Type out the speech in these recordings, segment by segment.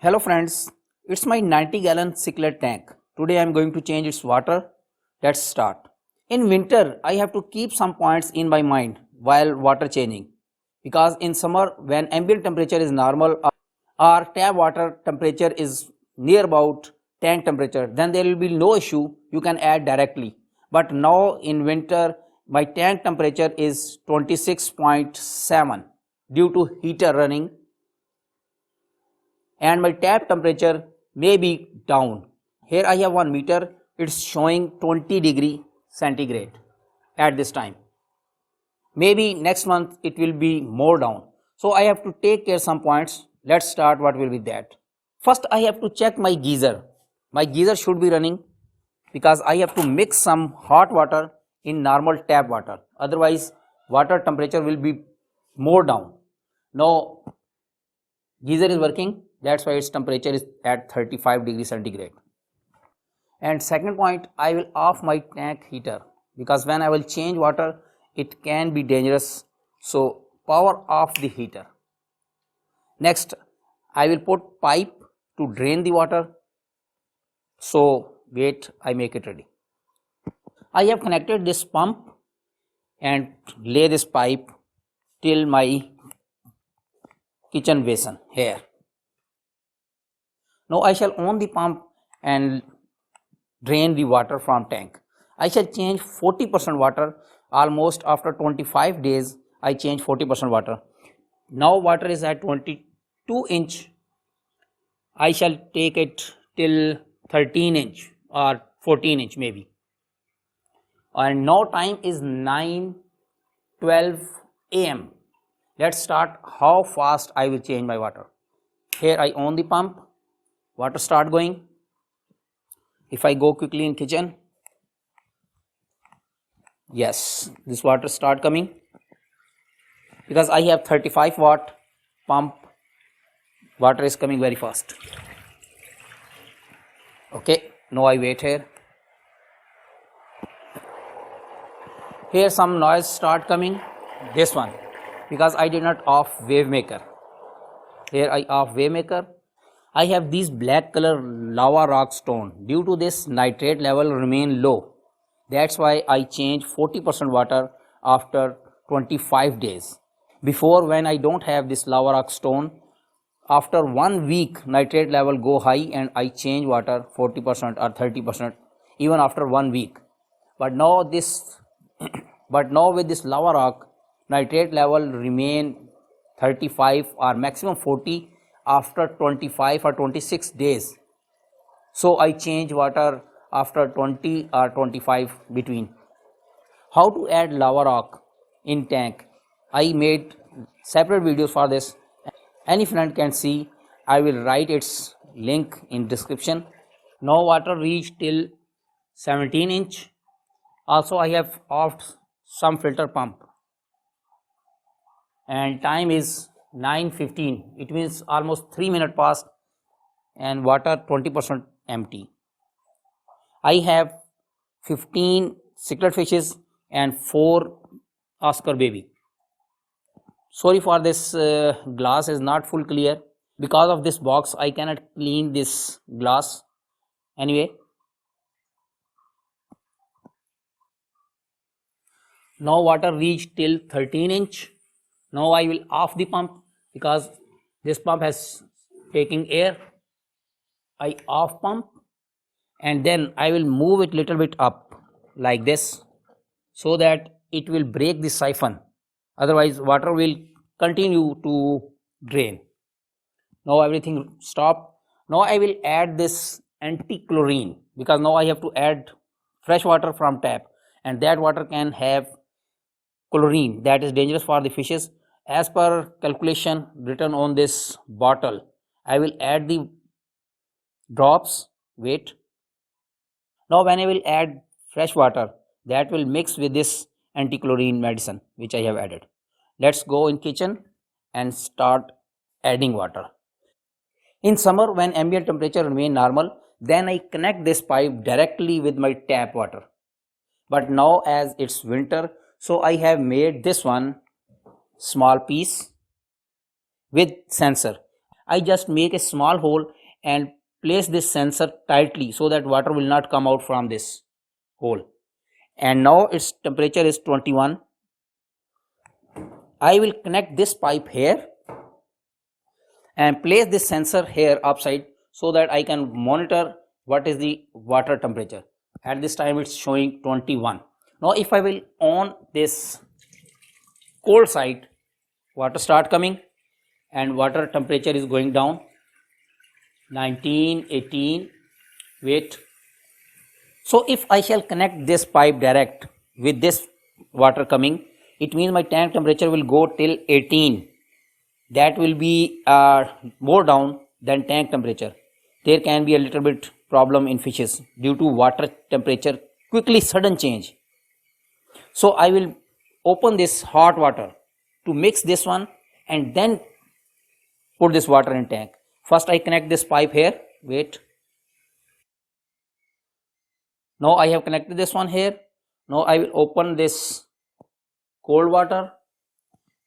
Hello friends, it's my 90-gallon Cichlid tank. Today I am going to change its water. Let's start. In winter, I have to keep some points in my mind while water changing, because in summer when ambient temperature is normal or tap water temperature is near about tank temperature, then there will be no issue, you can add directly. But now in winter my tank temperature is 26.7 due to heater running, and my tap temperature may be down. Here I have 1 meter, it's showing 20 degree centigrade at this time. Maybe next month it will be more down. So I have to take care some points. Let's start what will be that. First I have to check my geyser. My geyser should be running because I have to mix some hot water in normal tap water. Otherwise water temperature will be more down. Now geyser is working, that's why its temperature is at 35 degrees centigrade. And second point, I will off my tank heater because when I will change water it can be dangerous, so power off the heater. Next I will put pipe to drain the water, so wait, I make it ready. I have connected this pump and lay this pipe till my kitchen basin here. Now I shall on the pump and drain the water from tank. I shall change 40% water. Almost after 25 days I change 40% water. Now water is at 22 inch. I shall take it till 13 inch or 14 inch maybe. And now time is 9:12 am. Let's start how fast I will change my water. Here I on the pump, water start going. If I go quickly in kitchen, yes, this water start coming because I have 35 watt pump. Water is coming very fast. Okay, now I wait here. Here some noise start coming, this one, because I did not off wave maker. Here I off wave maker. I have these black color lava rock stone. Due to this nitrate level remain low. That's why I change 40% water after 25 days. Before, when I don't have this lava rock stone, after 1 week nitrate level go high and I change water 40% or 30% even after 1 week. But now with this lava rock, nitrate level remain 35 or maximum 40 after 25 or 26 days. So I change water after 20 or 25 between. How to add lava rock in tank? I made separate videos for this. Any friend can see. I will write its link in description. Now water reached till 17 inch. Also I have offed some filter pump. And time is 9:15. It means almost 3 minutes past and water 20% empty. I have 15 cichlid fishes and 4 Oscar baby. Sorry for this glass is not full clear. Because of this box I cannot clean this glass. Anyway, now water reached till 13 inch. Now I will off the pump because this pump has taking air. I off pump and then I will move it little bit up like this so that it will break the siphon. Otherwise water will continue to drain. Now everything stop. Now I will add this anti-chlorine because now I have to add fresh water from tap and that water can have chlorine that is dangerous for the fishes. As per calculation written on this bottle, I will add the drops. Wait. Now when I will add fresh water, that will mix with this anti-chlorine medicine which I have added. Let's go in kitchen and start adding water. In summer when ambient temperature remain normal, then I connect this pipe directly with my tap water. But now as it's winter, so I have made this one small piece with sensor. I just make a small hole and place this sensor tightly so that water will not come out from this hole. And now its temperature is 21. I will connect this pipe here and place this sensor here upside so that I can monitor what is the water temperature. At this time it's showing 21. Now if I will on this cold side, water start coming and water temperature is going down. 19, 18, wait. So if I shall connect this pipe direct with this water coming, it means my tank temperature will go till 18. That will be more down than tank temperature. There can be a little bit problem in fishes due to water temperature quickly sudden change. So I will open this hot water to mix this one and then put this water in tank. First I connect this pipe here, wait. Now I have connected this one here. Now I will open this cold water.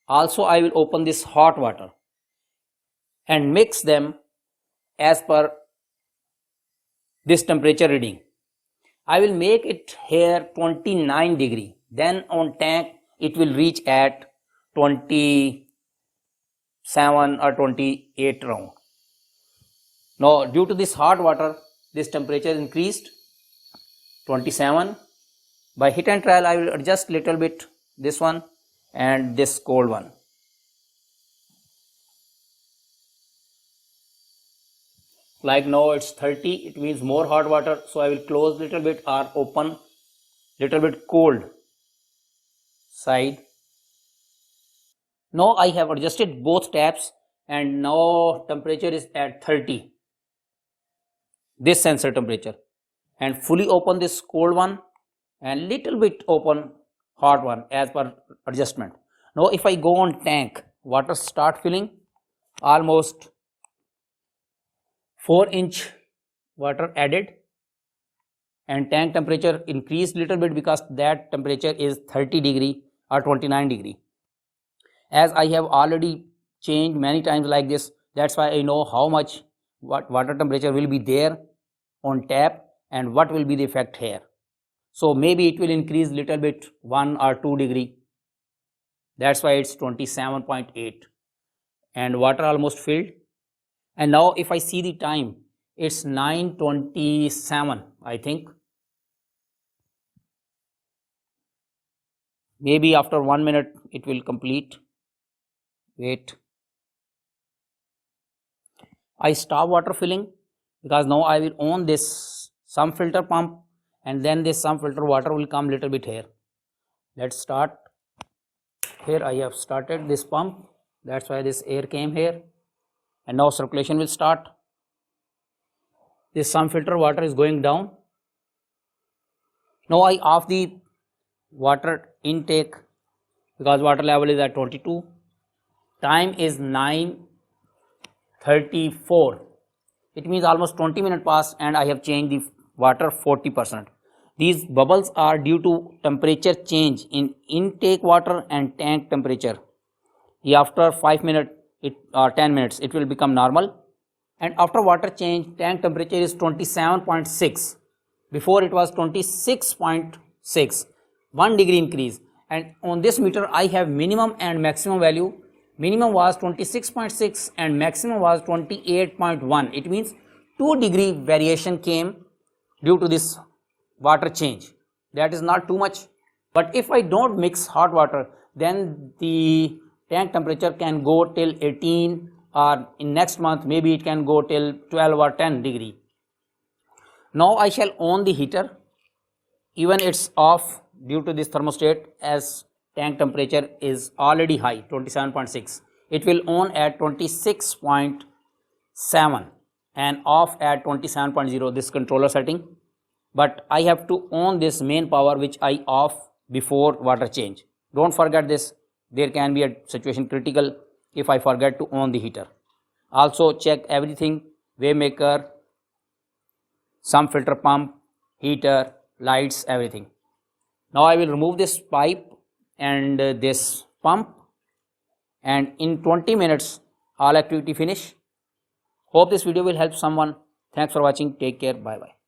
Also I will open this hot water and mix them as per this temperature reading. I will make it here 29 degree. Then on tank it will reach at 27 or 28 round. Now due to this hot water, this temperature increased 27. By hit and trial I will adjust little bit this one and this cold one. Like now it's 30, it means more hot water, so I will close little bit or open little bit cold side. Now I have adjusted both taps and now temperature is at 30, this sensor temperature, and fully open this cold one and little bit open hot one as per adjustment. Now if I go on tank, water start filling, almost 4-inch water added and tank temperature increased little bit because that temperature is 30 degree or 29 degree. As I have already changed many times like this, that's why I know how much water temperature will be there on tap and what will be the effect here. So maybe it will increase little bit 1 or 2 degree. That's why it's 27.8 and water almost filled. And now if I see the time, it's 9:27 I think. Maybe after 1 minute it will complete. Wait. I stop water filling because now I will on this sump filter pump and then this sump filter water will come little bit here. Let's start. Here I have started this pump, that's why this air came here and now circulation will start. This sump filter water is going down. Now I off the water intake because water level is at 22. Time is 9:34. It means almost 20 minutes passed and I have changed the water 40%. These bubbles are due to temperature change in intake water and tank temperature. After 5 minutes or 10 minutes it will become normal, and after water change tank temperature is 27.6. Before it was 26.6, 1 degree increase. And on this meter I have minimum and maximum value. Minimum was 26.6 and maximum was 28.1. It means 2 degree variation came due to this water change. That is not too much. But if I don't mix hot water, then the tank temperature can go till 18 or in next month maybe it can go till 12 or 10 degree. Now I shall on the heater. Even it's off due to this thermostat as tank temperature is already high 27.6. It will on at 26.7 and off at 27.0, this controller setting. But I have to on this main power which I off before water change. Don't forget this. There can be a situation critical if I forget to on the heater. Also check everything, waymaker, sump filter pump, heater, lights, everything. Now I will remove this pipe and this pump, and in 20 minutes all activity finish. Hope this video will help someone. Thanks for watching. Take care. Bye bye.